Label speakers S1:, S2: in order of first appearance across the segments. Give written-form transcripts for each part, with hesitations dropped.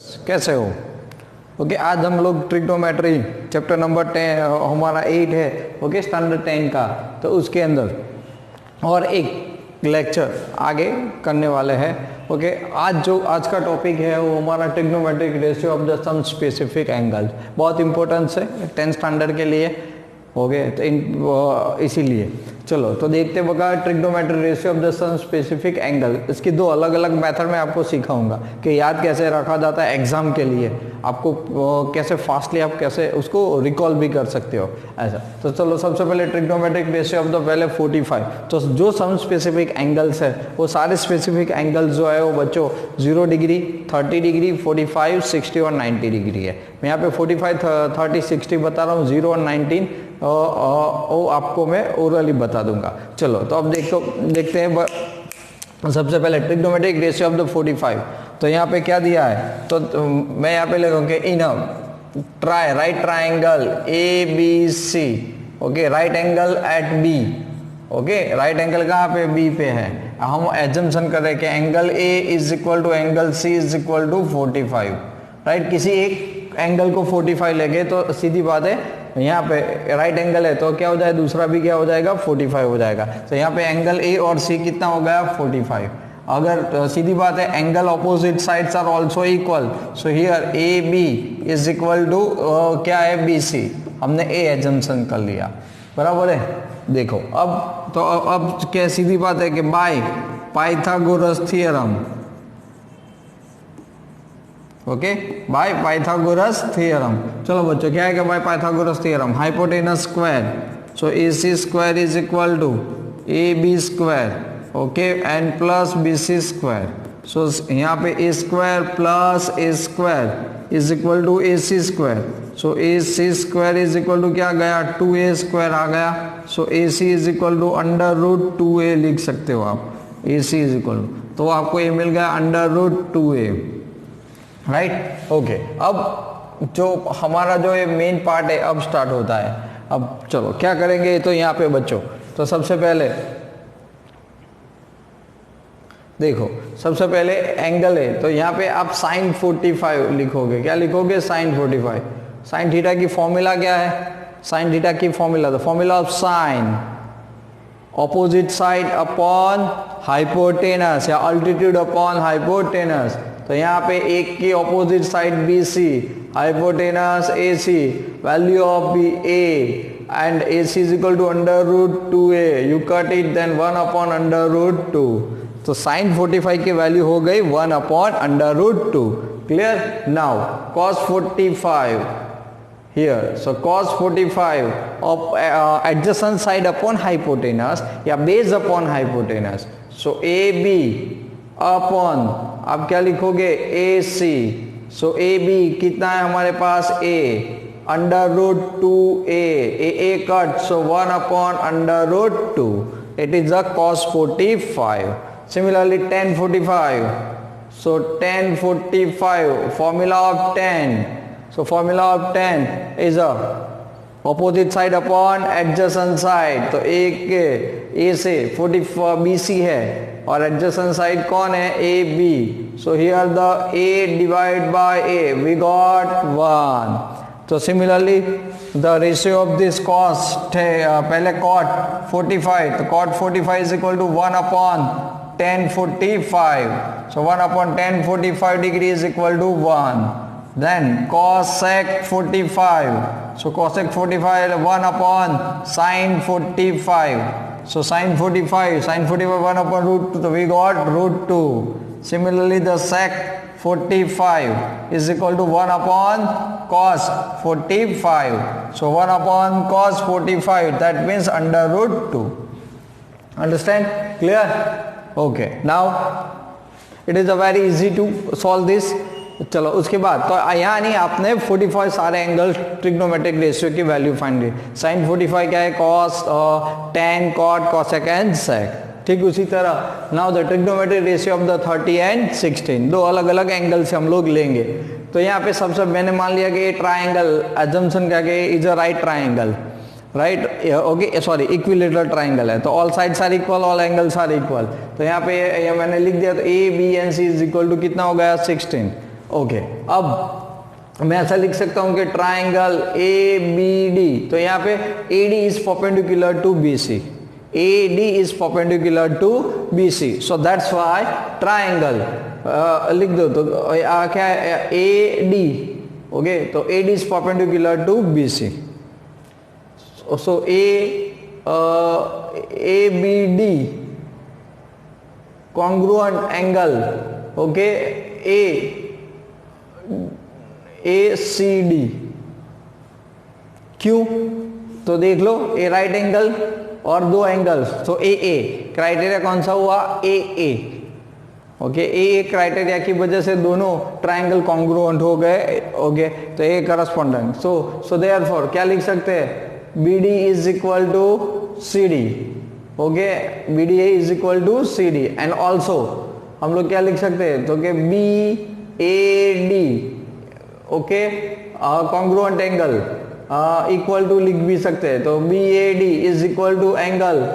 S1: कैसे हो? ओके आज हम लोग ट्रिग्नोमेट्री चैप्टर नंबर 10 हमारा 8 है, ओके स्टैंडर्ड 10 का, तो उसके अंदर और एक लेक्चर आगे करने वाले हैं। ओके आज का टॉपिक है वो हमारा trigonometric ratio of the some specific angle. बहुत इंपॉर्टेंस है 10th स्टैंडर्ड के लिए, ओके तो इसीलिए चलो तो देखते बगा trigonometric ratio of the some specific angle. इसकी दो अलग अलग मेथड में आपको सिखाऊंगा कि याद कैसे रखा जाता है एग्जाम के लिए, आपको कैसे फास्टली आप कैसे उसको रिकॉल भी कर सकते हो ऐसा। तो चलो सबसे पहले ट्रिग्नोमेट्रिक रेशियो ऑफ द पहले 45। तो जो सम स्पेसिफिक एंगल्स है वो सारे स्पेसिफिक एंगल्स जो है वो बच्चों 0 डिग्री, 30 डिग्री, 45, 60 और 90 डिग्री है। मैं यहाँ पे 45, 30, 60 बता रहा हूँ, 0 और 19 वो आपको मैं ओरली बता दूंगा। चलो तो अब देखते हैं सबसे पहले ट्रिग्नोमेट्रिक रेशियो ऑफ द 45। तो यहाँ पे क्या दिया है, तो मैं यहाँ पे लिखूंगा in right triangle A B C, okay right angle at B, okay right angle कहाँ पे, बी पे है। हम एजम्पशन कर रहे हैं कि angle A is equal to angle C is equal to 45, right. किसी एक एंगल को 45 लेंगे तो सीधी बात है यहाँ पे राइट एंगल है तो क्या हो जाएगा, दूसरा भी क्या हो जाएगा, 45 हो जाएगा। तो यहाँ पे एंगल ए और सी कितना हो गया, 45। अगर सीधी बात है angle opposite sides are also equal, so here A B is equal to क्या है, बी सी। हमने ए एजम्पशन कर लिया, बराबर है। देखो अब क्या सीधी बात है कि by Pythagoras theorem, okay by Pythagoras theorem. चलो बच्चों क्या है कि by Pythagoras theorem hypotenuse square, so A C square is equal to A B square, okay and plus B C square. So यहाँ पे A square plus A square is equal to A C square. So A C square is equal to क्या गया, 2a square आ गया। So A C is equal to under root 2a लिख सकते हो आप, ए सी इज इक्वल टू, तो आपको ये मिल गया under root 2a, right. Okay अब जो हमारा जो ये मेन पार्ट है अब स्टार्ट होता है। अब चलो क्या करेंगे, तो यहाँ पे बच्चों तो सबसे पहले देखो सबसे पहले एंगल है, तो यहाँ पे आप साइन 45 लिखोगे। क्या लिखोगे, साइन 45। साइन थीटा की फॉर्मूला क्या है, साइन थीटा की formula, the formula of sine opposite side upon hypotenuse या अल्टीट्यूड अपॉन हाइपोटेनस। तो यहाँ पे एक की opposite side B C, hypotenuse A C, value of B A and A C is equal to under root 2a, you cut it then 1 upon under root 2। तो sine 45 की value हो गई 1 upon under root 2। Clear. Now cos 45 here, so cos 45 of adjacent side upon hypotenuse या base upon hypotenuse, so AB upon आप क्या लिखोगे, AC, so AB कितना है हमारे पास, A under root 2a, a cut, so 1 upon under root 2, it is a cos 45. Similarly tan 45, so tan 45 formula of tan, so formula of tan is a opposite side upon adjacent side। तो a से 44 BC है और adjacent side कौन है, AB, so here the a divided by a we got 1। तो similarly the ratio of this cos पहले cot 45, तो cot 45 is equal to 1 upon tan 45, so 1 upon tan 45 degree is equal to 1। Then cosec 45, so cosec 45 1 upon sin 45, so sin 45 1 upon root 2, so we got root 2। Similarly the sec 45 is equal to 1 upon cos 45, so 1 upon cos 45, that means under root 2। Understand? Clear? Okay, now it is a very easy to solve this। चलो उसके बाद तो यहाँ नहीं, आपने 45 सारे angle trigonometric ratio की value find की। साइन 45 क्या है, cos, tan, cot, cosec and sec. ठीक उसी तरह now the trigonometric ratio of the 30 and 16, दो अलग अलग एंगल से हम लोग लेंगे। तो यहाँ पे सबसे मैंने मान लिया कि ये ट्राइंगल एजम्पशन क्या कि is a right triangle, right, okay sorry equilateral triangle है, तो all sides are equal, all angles are equal. तो यहाँ पे मैंने लिख दिया, तो A B and C is equal to कितना हो गया, 16। ओके, अब मैं ऐसा लिख सकता हूं कि ट्राइंगल ए बी डी, तो यहाँ पे A D is perpendicular to B C, A D is perpendicular to B C, so that's why triangle लिख दो, तो क्या है ए डी, ओके, तो A D is perpendicular to B C, so A B D congruent angle, okay, A C D, क्यों? तो देख लो, ए right angle और दो एंगल्स, तो ए क्राइटेरिया कौन सा हुआ? ए, ओके, ए क्राइटेरिया की वजह से दोनों ट्राइंगल कॉन्ग्रुएंट हो गए, ओके, तो ए करस्पॉन्डेंट, सो देयरफॉर क्या लिख सकते हैं? B D is equal to C D, okay, B D is equal to C D, and also हम लोग क्या लिख सकते हैं? तो कि B A D, okay, congruent angle equal to लिख भी सकते हैं, तो B A D is equal to angle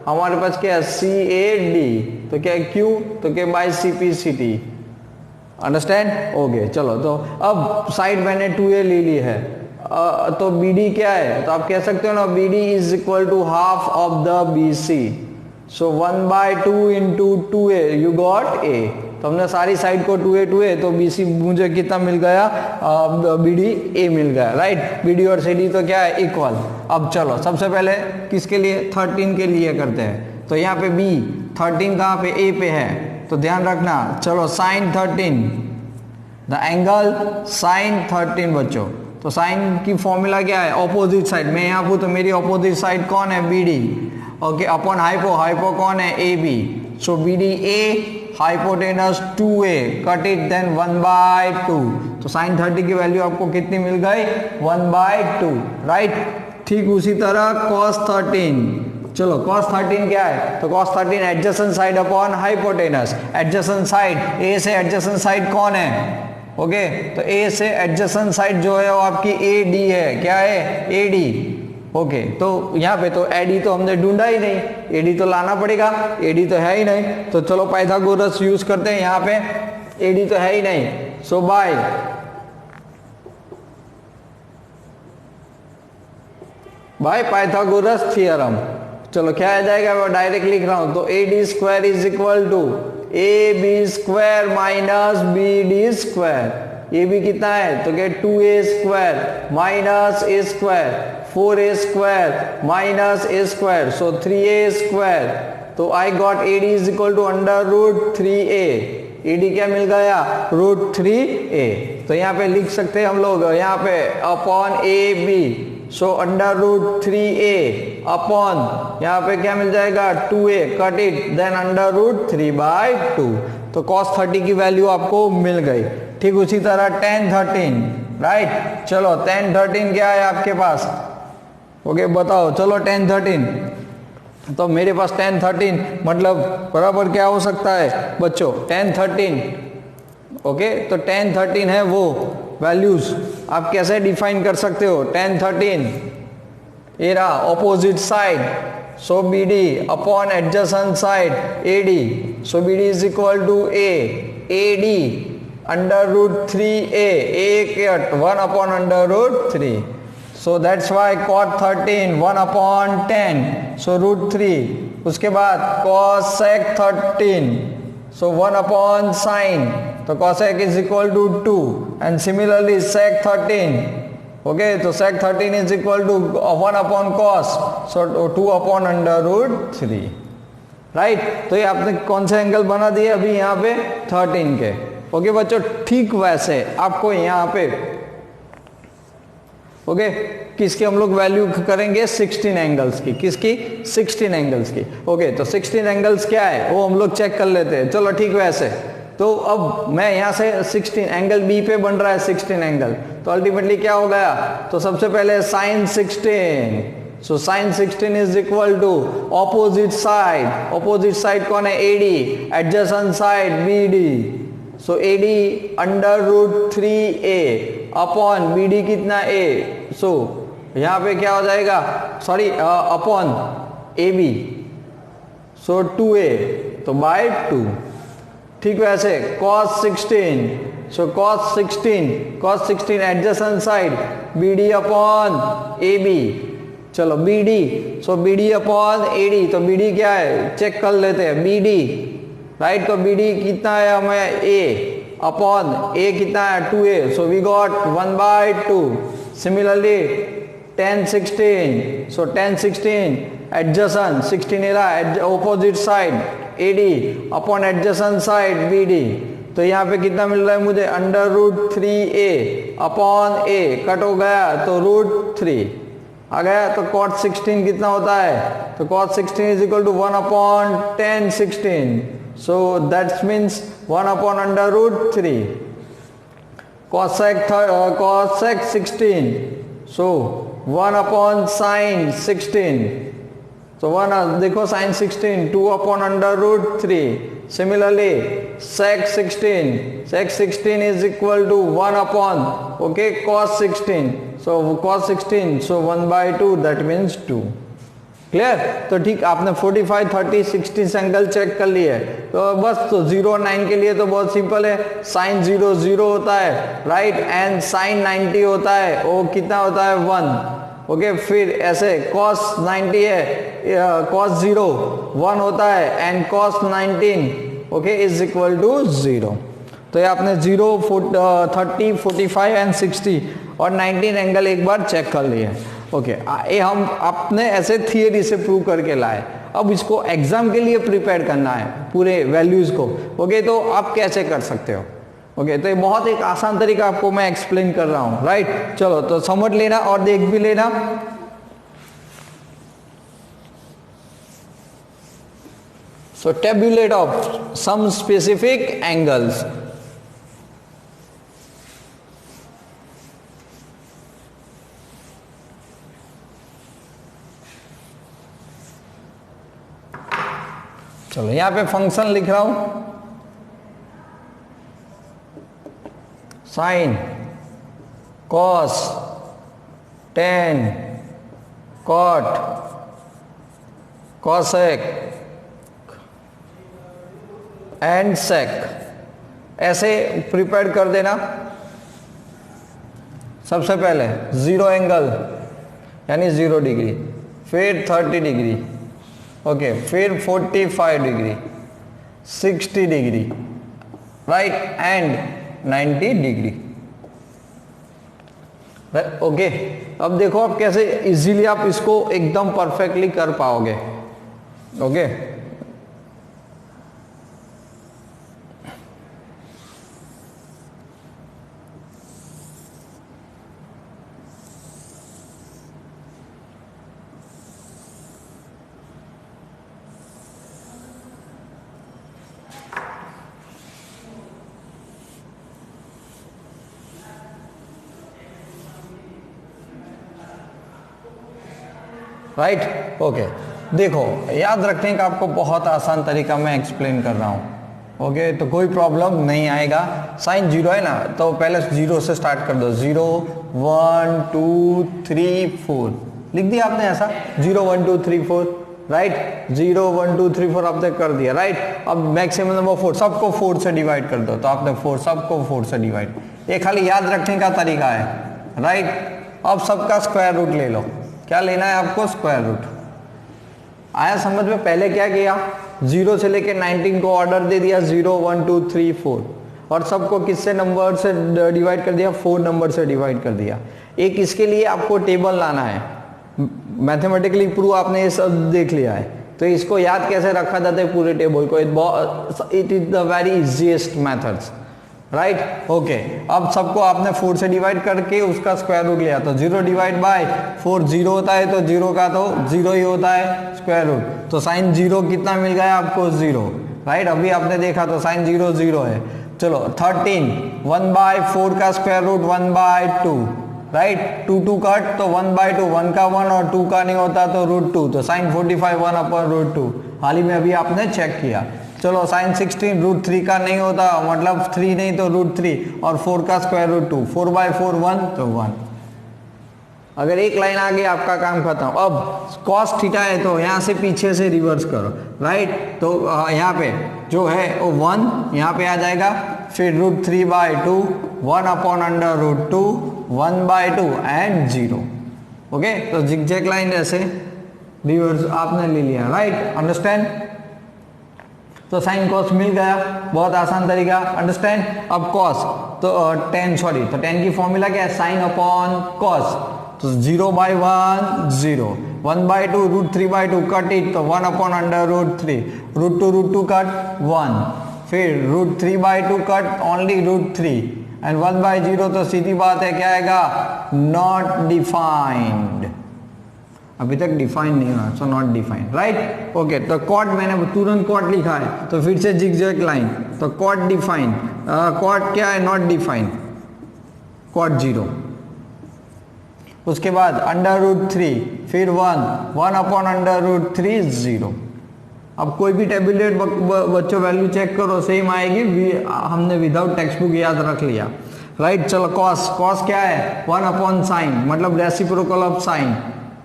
S1: हमारे पास क्या है? सी ए डी, तो क्या है? क्यू, तो क्या? By C P C T, understand? Okay, चलो, तो अब साइड मैंने 2a ले ली है, तो बी डी क्या है? तो आप कह सकते हो ना, B D is equal to half of the B C, so 1/2 into 2a, you got A, तो हमने सारी साइड को 2a, तो बी सी मुझे कितना मिल गया? बी डी ए मिल गया, राइट? बी डी और सी डी तो क्या है? इक्वल। अब चलो, सबसे पहले किसके लिए? 13 के लिए करते हैं, तो यहाँ पे बी 13 कहाँ पे? ए पे है, तो ध्यान रखना, चलो, साइन 13, द एंगल साइन 13 बच्चों, तो साइन की फॉर्मूला क्या है? ऑपोजिट साइड, मैं यहाँ हूँ तो मेरी ऑपोजिट साइड कौन है? B D, okay, upon hypo कौन है? A B, so B D A hypotenuse 2a, cut it, then 1/2, तो साइन 30 की वैल्यू आपको कितनी मिल गई? 1/2, राइट? ठीक उसी तरह cos 13, चलो, cos 13 क्या है? तो cos 13 adjacent side upon hypotenuse, adjacent side, A से एडजेसेंट साइड कौन है? ओके, तो ए से एडजेसेंट साइड जो है वो आपकी ए डी है, क्या है? ए डी, ओके, तो यहाँ पे तो एडी तो हमने ढूंढा ही नहीं, एडी तो लाना पड़ेगा, एडी तो है ही नहीं, तो चलो पाइथागोरस यूज करते हैं, यहाँ पे एडी तो है ही नहीं, सो बाय पाइथागोरस थ्योरम, चलो क्या आ जाएगा? मैं डायरेक्ट लिख रहा हूं, तो A D square is equal to A B square minus B D square, A B कितना है? तो क्या? 2a square minus A square, 4a square minus A square, so 3a square, तो I got A D is equal to √3a, A D क्या मिल गया? √3a, तो यहाँ पे लिख सकते हैं हम लोग, यहाँ पे upon A B, so √3a upon यहाँ पे क्या मिल जाएगा? 2a, कट इट, देन √3/2, तो cos 30 की वैल्यू आपको मिल गई। ठीक उसी तरह tan 13, राइट? चलो tan 13 क्या है आपके पास? ओके, बताओ, चलो tan 13, तो मेरे पास tan 13 मतलब बराबर क्या हो सकता है बच्चों? tan 13, ओके, तो tan 13 है वो वैल्यूज, आप कैसे डिफाइन कर सकते हो? tan 13 ये रहा opposite side, so B D upon adjacent side A D, so B D is equal to A D √3a, a 1/√3, so that's why cot 13 1/10, so √3, उसके बाद cos sec 13, so 1/sin, तो cosec is equal to 2, and similarly sec 13, okay, तो sec 13 is equal to 1/cos, so 2/√3, right? तो ये आपने कौन से angle बना दिए अभी यहाँ पे? 13 के। ओके बच्चों, ठीक वैसे आपको यहाँ पे ओके किसकी हम लोग वैल्यू करेंगे? 16 एंगल्स की। किसकी? 16 एंगल्स की। ओके, तो 16 एंगल्स क्या है वो हम लोग चेक कर लेते हैं। चलो ठीक वैसे, तो अब मैं यहाँ से 16 एंगल बी पे बन रहा है 16 एंगल, तो अल्टीमेटली क्या हो गया? तो सबसे पहले sine 16, so sine 16 is equal to opposite side. Opposite side कौन है? AD, adjacent side BD, so AD √3a upon BD कितना? ए, सो यहाँ पे क्या हो जाएगा? Sorry, upon A B, so 2a, तो बाय 2। ठीक वैसे cos 16, so cos 16 adjacent side BD upon AB, चलो BD, so BD upon AD, तो BD क्या है चेक कर लेते हैं, BD राइट, तो BD कितना है हमें A अपॉन A कितना है 2A, so we got 1/2. Similarly tan 16, so tan 16 adjacent 16 era opposite side AD upon adjacent side BD, तो यहाँ पे कितना मिल रहा है मुझे √3A अपॉन A, कट हो गया तो √3 आ गया, तो cot 16 कितना होता है, तो cot 16 is equal to 1 upon tan 16, so that means 1 upon √3. cosec 16, so 1 upon sin 16, so 1 देखो sin 16 2 upon √3. Similarly sec 16 is equal to 1 upon okay cos 16, so cos 16, so 1/2, that means 2. Clear, तो ठीक आपने 45, 30, 60 angle check कर लिए, तो बस तो 0 और 9 के लिए तो बहुत सिंपल है, साइन 0 0 होता है राइट, एंड साइन 90 होता है, वो कितना होता है 1. ओके, फिर ऐसे cos 90 है, cos 0 1 होता है, and cos 19 okay is equal to 0. तो ये आपने 0, 30, 45 एंड 60 और 19 एंगल एक बार चेक कर लिए. ओके ये हम आपने ऐसे थियरी से प्रूव करके लाए, अब इसको एग्जाम के लिए प्रिपेयर करना है पूरे वैल्यूज को. ओके तो आप कैसे कर सकते हो. ओके तो ये बहुत एक आसान तरीका आपको मैं एक्सप्लेन कर रहा हूं राइट. चलो तो समझ लेना और देख भी लेना. So tabulate of some specific angles. चलो यहां पे फंक्शन लिख रहा हूं, sine, cos, tan, cot, cosec and sec, ऐसे प्रिपेयर कर देना. सबसे पहले 0 एंगल यानी 0 डिग्री, फिर 30 डिग्री, ओके फिर 45 degree, 60 degree right, and 90 degree. Okay अब देखो आप कैसे इजीली आप इसको एकदम परफेक्टली कर पाओगे. Okay right. ओके देखो याद रखने का आपको बहुत आसान तरीका मैं एक्सप्लेन कर रहा हूँ. ओके तो कोई प्रॉब्लम नहीं आएगा. साइन 0 है ना, तो पहले 0 से स्टार्ट कर दो. 0 1 2 3 4 लिख दिया आपने ऐसा, 0 1 2 3 4 राइट. 0 1 2 3 4 आपने कर दिया राइट. अब मैक्सिमम नंबर 4, सबको 4 से डिवाइड कर दो, तो आपने 4 सबको 4 से डिवाइड. ये खाली याद रखने का तरीका है राइट. अब सबका स्क्वायर रूट ले लो. क्या लेना है आपको, स्क्वायर रूट. आया समझ में. पहले क्या किया, 0 से लेके 19 को ऑर्डर दे दिया, 0 1 2 3 4, और सबको किससे नंबर से डिवाइड कर दिया, 4 नंबर से डिवाइड कर दिया. एक इसके लिए आपको टेबल लाना है, मैथमेटिकली प्रूव आपने ये सब देख लिया है, तो इसको याद कैसे रखा जाता है पूरे टेबल को, it is the very easiest methods right. Okay अब सबको आपने 4 से डिवाइड करके उसका स्क्वायर रूट लिया, तो 0 डिवाइड बाय 4 0 होता है, तो 0 का तो 0 ही होता है स्क्वायर रूट. तो साइन 0 कितना मिल गया आपको, 0 राइट. अभी आपने देखा तो साइन 0 0 है. चलो 13 1/4 का स्क्वायर रूट 1/2 राइट. 2 2 कट, तो 1/2, 1 का 1 और 2 का नहीं होता तो √2, तो साइन 45 1 अपॉन √2. हाल ही में अभी आपने चेक किया. चलो साइन 16 √3 का नहीं होता, मतलब 3 नहीं तो √3, और 4 का स्क्वायर रूट 2, 4/4 1 तो 1. अगर एक लाइन आ गई आपका काम खत्म। अब cos थीटा है तो यहाँ से पीछे से रिवर्स करो, राइट। तो यहाँ पे जो है वो 1 यहाँ पे आ जाएगा, फिर √3/2, 1/√2, 1/2 एंड 0। ओके, तो जिगजैग लाइन ऐसे रिवर्स आपने ले लिया, राइट। अंडरस्टैंड। तो साइन कॉस मिल गया, बहुत आसान तरीका, अंडरस्टैंड। अब कॉस तो तो tan की फॉर्मूला क्या है, साइन अपॉन कॉस। तो 0/1 0, 1/2 √3/2 कट इट, तो 1/√3, √2 कट 1, फिर √3/2 कट ओनली √3 एंड 1/0, तो सीधी बात है क्या आएगा, नॉट डिफाइंड। अभी तक डिफाइन नहीं हुआ, so not defined, right. Okay, तो कॉट मैंने तुरंत कॉट लिखा है, तो फिर से जिगजैग लाइन, तो कॉट डिफाइन, कॉट क्या है, नॉट डिफाइंड, कॉट 0। उसके बाद √3, फिर 1/√3 0। अब कोई भी टेबुलेट बच्चों वैल्यू चेक करो, सेम आएगी, हमने विदाउट टेक्स्ट बुक याद रख लिया, राइट। चलो कॉस, कॉस क्या है, 1/sin, मतलब रेसिप्रोकल ऑफ साइन।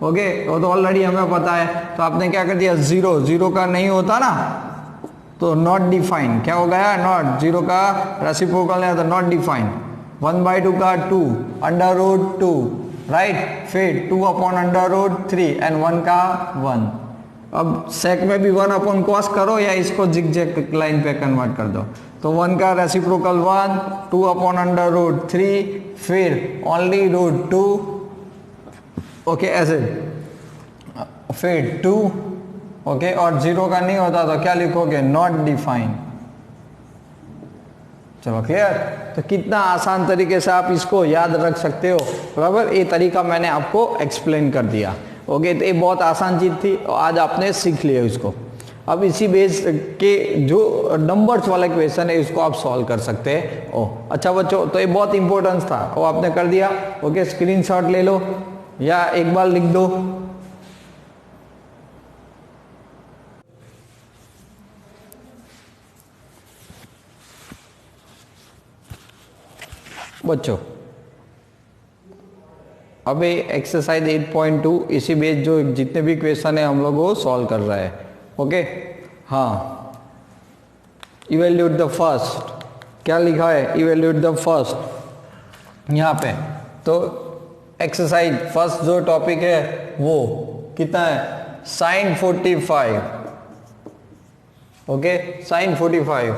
S1: ओके, वो तो ऑलरेडी हमें पता है, तो आपने क्या कर दिया, 0 का नहीं होता ना, तो नॉट डिफाइंड, क्या हो गया, नॉट, 0 का रेसिप्रोकल नहीं होता, नॉट डिफाइंड। 1/2 का 2, √2, राइट, फिर 2/√3 एंड 1 का 1। अब सेक में भी 1/cos करो या इसको जिगजैग लाइन पे कन्वर्ट कर दो, तो 1 का रेसिप्रोकल 1, 2/√3, फिर ओनली √2, ओके ऐसे, फिर 2, ओके, और 0 का नहीं होता तो क्या लिखोगे, नॉट डिफाइंड। चलो क्लियर। तो कितना आसान तरीके से आप इसको याद रख सकते हो, बराबर। ये तरीका मैंने आपको एक्सप्लेन कर दिया। ओके, तो ये बहुत आसान चीज थी और आज आपने सीख लिया इसको। अब इसी बेस के जो नंबर्स वाला क्वेश्चन है इसको आप सॉल्व कर सकते हैं। ओह अच्छा बच्चों, तो ये बहुत इंपॉर्टेंस था, वो आपने कर दिया। ओके, स्क्रीनशॉट ले लो या एक बार लिख दो। बच्चों अब ये एक्सरसाइज 8.2 इसी बेस जो जितने भी क्वेश्चन है हम लोग वो सॉल्व कर रहे हैं। ओके, हाँ, इवेल्यूट द फर्स्ट, क्या लिखा है, इवेल्यूट द फर्स्ट यहाँ पे। तो एक्सरसाइज फर्स्ट जो टॉपिक है वो कितना है, sin 45। Okay, sin 45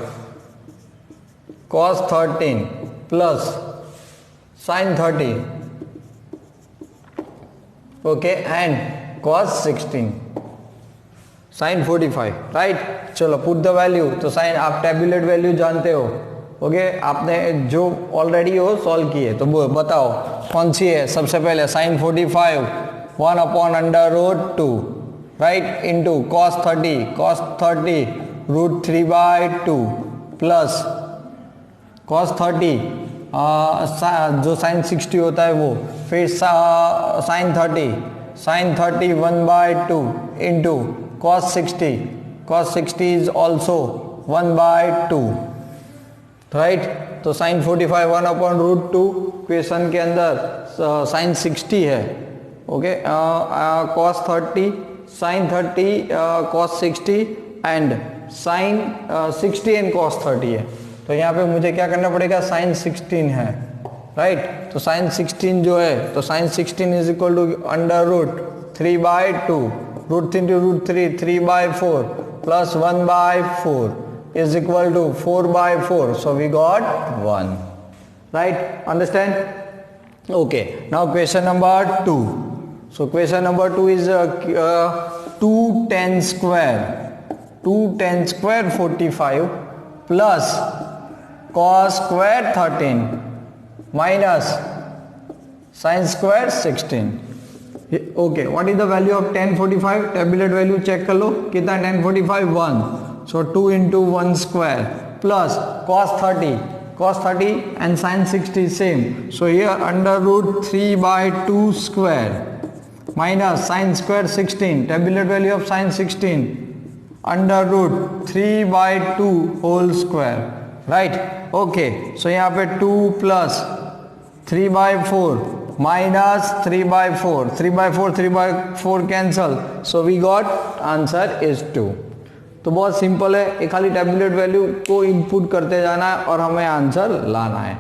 S1: cos 13 plus sin 30, okay, and cos 16, sin 45, right. चलो पुट द वैल्यू, तो साइन आप टेबुलेट वैल्यू जानते हो। ओके, आपने जो ऑलरेडी हो सॉल्व किए, तो वो बताओ कौन सी है। सबसे पहले sin 45 1/√2, right, into cos 30 √3/2 plus cos 30 जो sin 60 होता है वो, फिर sin 30 1/2 into cos 60 is also 1/2, right. तो sin 45 1/√2, क्वेश्चन के अंदर sin 60 है। Okay, cos 30 sin 30 cos 60 and sin 60 and cos 30 है। तो यहाँ पे मुझे क्या करना पड़ेगा, sin 16 है, राइट। तो sin 16 जो है, तो sin 16 is equal to √3/2, √3 3/4 plus 1/4 is equal to 4/4. So we got 1, right? Understand? Okay, now question number 2. So question number 2 is 2tan square 45 plus cos square 13 minus sin square 16. Okay, what is the value of tan 45? tabulate value check कर लो, कितना tan 45 1, so 2 into 1 square plus cos 30 and sin 60 same, so here √3/2 square minus sin square 16, tabulate value of sin 16 √3/2 whole square, right? Okay, so यहाँ पे 2 plus 3/4 minus 3/4, 3/4 cancel, so we got answer is 2। तो बहुत simple है, एक खाली tabulate value को input करते जाना है और हमें आंसर लाना है।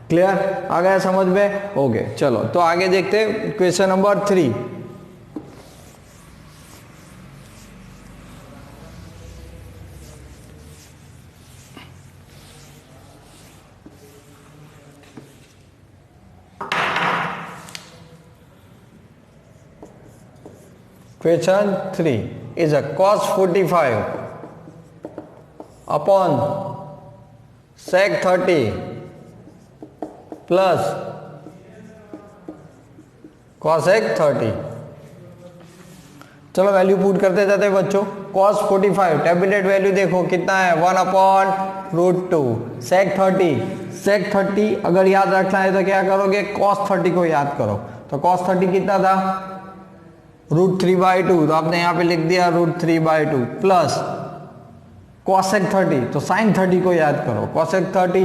S1: क्लियर, आ गया समझ में? ओके चलो तो आगे देखते हैं question number 3। Question 3 is a cos 45 upon sec 30 plus cosec 30। चलो वैल्यू पुट करते जाते हैं बच्चों। cos 45 टेबुलेट वैल्यू देखो कितना है, 1/√2। sec 30 अगर याद रखना है तो क्या करोगे, cos 30 को याद करो। तो cos 30 कितना था, √3/2, तो आपने यहाँ पे लिख दिया √3/2 प्लस cosec 30, तो sin 30 को याद करो। cosec 30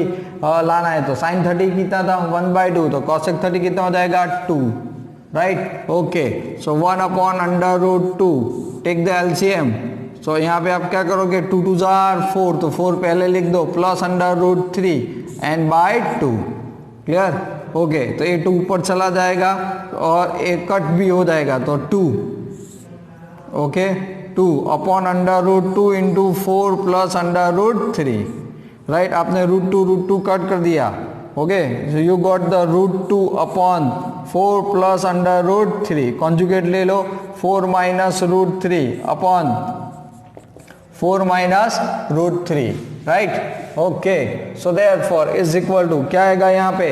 S1: लाना है तो sin 30 कितना था, 1/2, तो cosec 30 कितना हो जाएगा, 2। Right, okay, so 1/√2, take the LCM. So यहाँ पे आप क्या करोगे, 2 2 4, तो 4 पहले लिख दो, plus √3 and by 2। Clear, okay, तो ये 2 ऊपर चला जाएगा और एक कट भी हो जाएगा, तो 2, ओके, 2/√2 इंटू 4 प्लस √3। राइट, आपने √2 कट कर दिया। Okay, so you got the √2/4 plus √3। Conjugate ले लो, 4 minus √3 upon 4 minus √3। Right, okay, so therefore is equal to क्या आएगा, यहाँ पे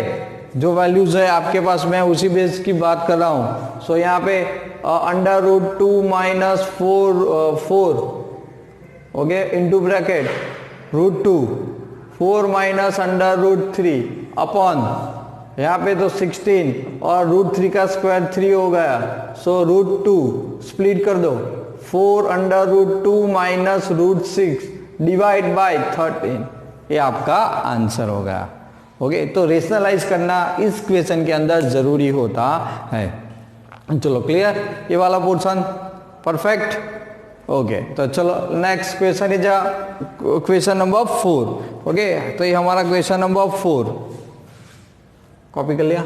S1: जो वैल्यूज है आपके पास, मैं उसी बेस की बात कर रहा हूँ। सो यहाँ पे √2 minus 4 okay into bracket √2, 4 minus √3 upon यहाँ पे तो 16 और √3 का स्क्वायर 3 हो गया। सो √2 स्प्लिट कर दो, 4/√2 माइनस √6 डिवाइड बाय 13, ये आपका आंसर हो गया। ओके, तो रेशनलाइज करना इस क्वेश्चन के अंदर जरूरी होता है। चलो क्लियर, ये वाला पोर्शन परफेक्ट। ओके, तो चलो next question is question number 4। Okay, तो ये हमारा क्वेश्चन नंबर 4 कॉपी कर लिया।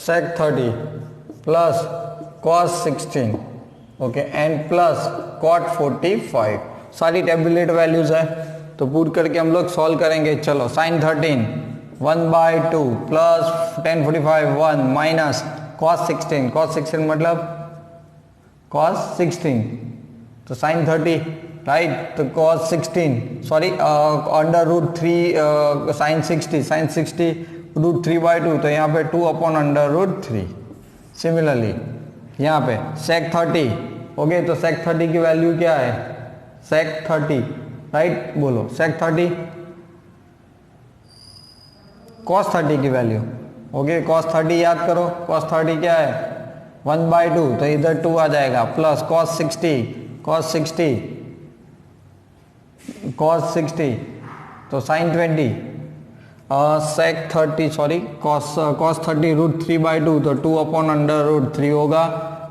S1: sec 30 plus cos 16 okay and plus cot 45, सारी टेबुलेट वैल्यूज है तो पुट करके हम लोग सॉल्व करेंगे। चलो sin 13 1/2 plus tan 45 1 minus cos 16 मतलब cos 16, तो sin 30 राइट, तो cos 16 सॉरी √3 sin 60 √3/2, तो यहाँ पे 2/√3। सिमिलरली यहाँ पे sec 30 ओके, तो sec 30 की वैल्यू क्या है, sec 30 राइट, बोलो sec 30 cos 30 की वैल्यू। ओके, cos 30 याद करो, cos 30 क्या है 1/2, तो इधर 2 आ जाएगा, प्लस cos 60 तो sin 20 sec 30 सॉरी cos 30 √3/2, तो 2/√3 होगा।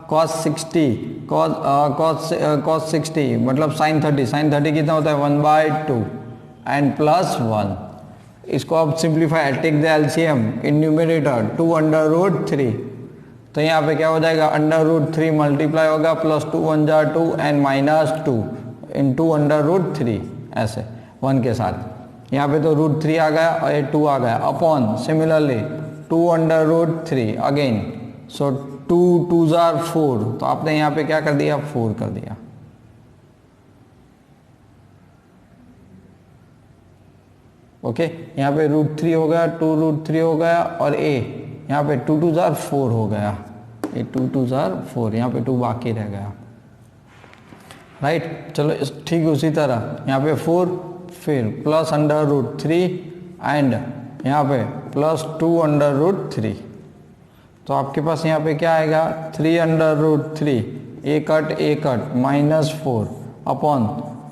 S1: cos 60 मतलब sin 30 कितना होता है 1/2 एंड प्लस 1। इसको आप simplify, take the LCM in numerator 2/√3, तो यहाँ पे क्या हो जाएगा √3 मल्टीप्लाई होगा, प्लस 2 1 जा 2 एंड माइनस 2 इन 2/√3 ऐसे 1 के साथ। यहाँ पे तो √3 आ गया और ये 2 आ गया, अपॉन सिमिलरली 2/√3 अगेन, सो 2 2 4, तो आपने यहाँ पे क्या कर दिया 4 कर दिया। ओके, यहाँ पे √3 हो गया, 2√3 हो गया और a यहाँ पे 2 2 जार 4 हो गया, ये 2 2 जार 4, यहाँ पे 2 बाकी रह गया, राइट। चलो ठीक उसी तरह यहाँ पे 4, फिर प्लस √3 एंड यहाँ पे प्लस 2√3, तो आपके पास यहाँ पे क्या आएगा 3√3, ए कट -4 अपॉन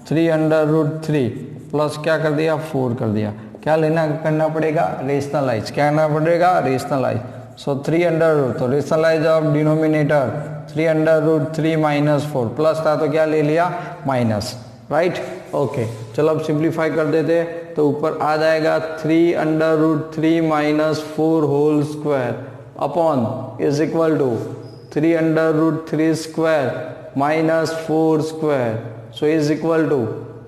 S1: 3√3 प्लस क्या कर दिया 4 कर दिया। क्या करना पड़ेगा रेशनलाइज, क्या करना पड़ेगा रेशनलाइज। सो 3 तो रेशनलाइज ऑफ डिनोमिनेटर 3√3 -4, प्लस था तो क्या ले लिया माइनस, राइट। ओके, चलो अब सिंप्लीफाई कर देते, तो ऊपर आ जाएगा 3√3 - 4 whole square upon is equal to 3√3 square -4 square, so is equal to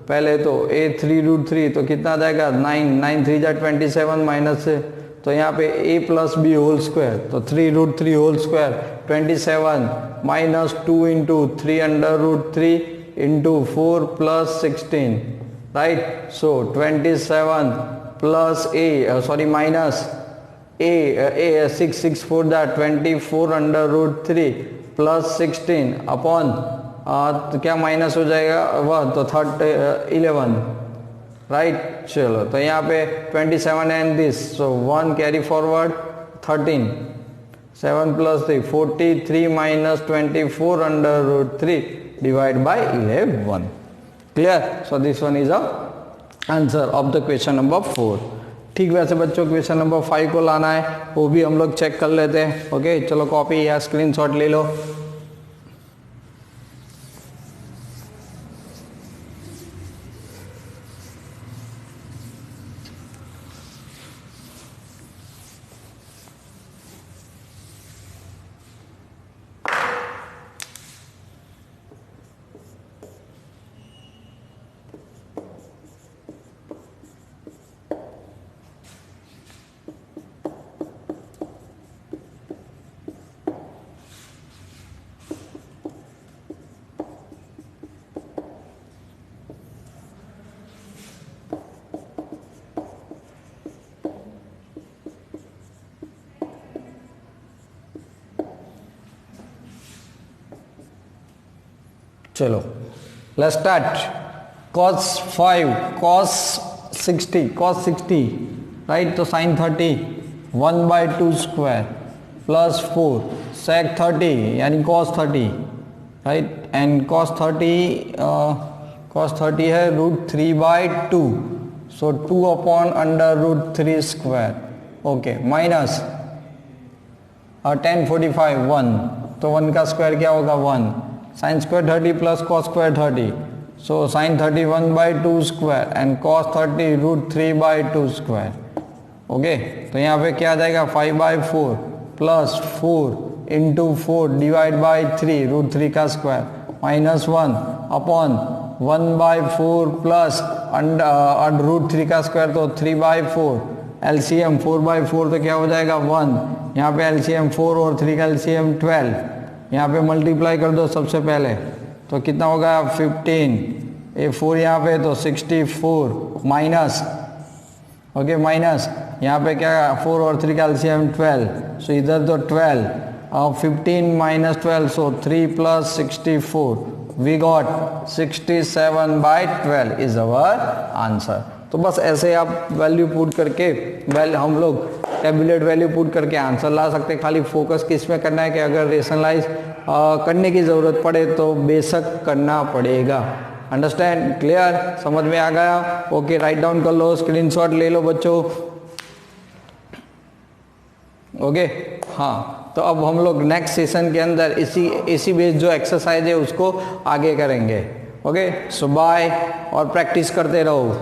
S1: पहले तो a 3√3 तो कितना आ जाएगा 9 3 जा 27 माइनस से, तो यहाँ पे a plus B whole square, तो 3√3 whole square 27 -2 into 3√3 into 4 plus 16, right. So 27 plus minus a 6 4 that 24√3 plus 16 upon तो क्या माइनस हो जाएगा वह तो 11, राइट। चलो तो यहाँ पे 27 and this, so 1 carry forward 13, 7 plus 3 43 - 24√3 divide by 11, clear. So this one is a answer of the question number 4। ठीक, वैसे बच्चों क्वेश्चन नंबर 5 को लाना है, वो भी हम लोग चेक कर लेते हैं। ओके, चलो कॉपी या स्क्रीनशॉट ले लो। चलो let's start. cos 5 cos 60 right, तो sin 30 1/2 स्क्वायर प्लस 4 sec 30 यानी cos 30, राइट, एंड cos 30 है √3/2, सो 2 अपॉन √3 स्क्वायर, ओके, माइनस 10 45 1, तो 1 का स्क्वायर क्या होगा 1, sin square 30 plus cos square 30, so sin 30 1/2 square and cos 30 √3/2 square, okay. तो यहाँ पे क्या आ जाएगा 5/4 प्लस 4 इंटू 4 डिवाइड बाई 3 √3 का स्क्वायर -1 अपॉन 1/4 प्लस √3 का स्क्वायर तो 3/4, एलसीएम 4/4 तो क्या हो जाएगा 1, यहाँ पे एलसीएम 4 और 3 का एलसीएम 12, यहाँ पे मल्टीप्लाई कर दो सबसे पहले, तो कितना होगा 15, ये 4 यहाँ पे तो 64 माइनस, ओके, माइनस यहाँ पे क्या 4 और 3 का एलसीएम 12, सो इधर तो 12 और 15 - 12, so 3 + 64 we got 67/12 is our answer. तो बस ऐसे आप वैल्यू पुट करके हम लोग टेबुलेट वैल्यू पुट करके आंसर ला सकते हैं। खाली फोकस किस में करना है कि अगर रेशनलाइज करने की ज़रूरत पड़े तो बेशक करना पड़ेगा। अंडरस्टैंड, क्लियर, समझ में आ गया? ओके, राइट डाउन कर लो, स्क्रीनशॉट ले लो बच्चों। ओके, हाँ, तो अब हम लोग नेक्स्ट सेशन के अंदर इसी बेस्ड जो एक्सरसाइज है उसको आगे करेंगे। ओके, सो बाय और प्रैक्टिस करते रहो।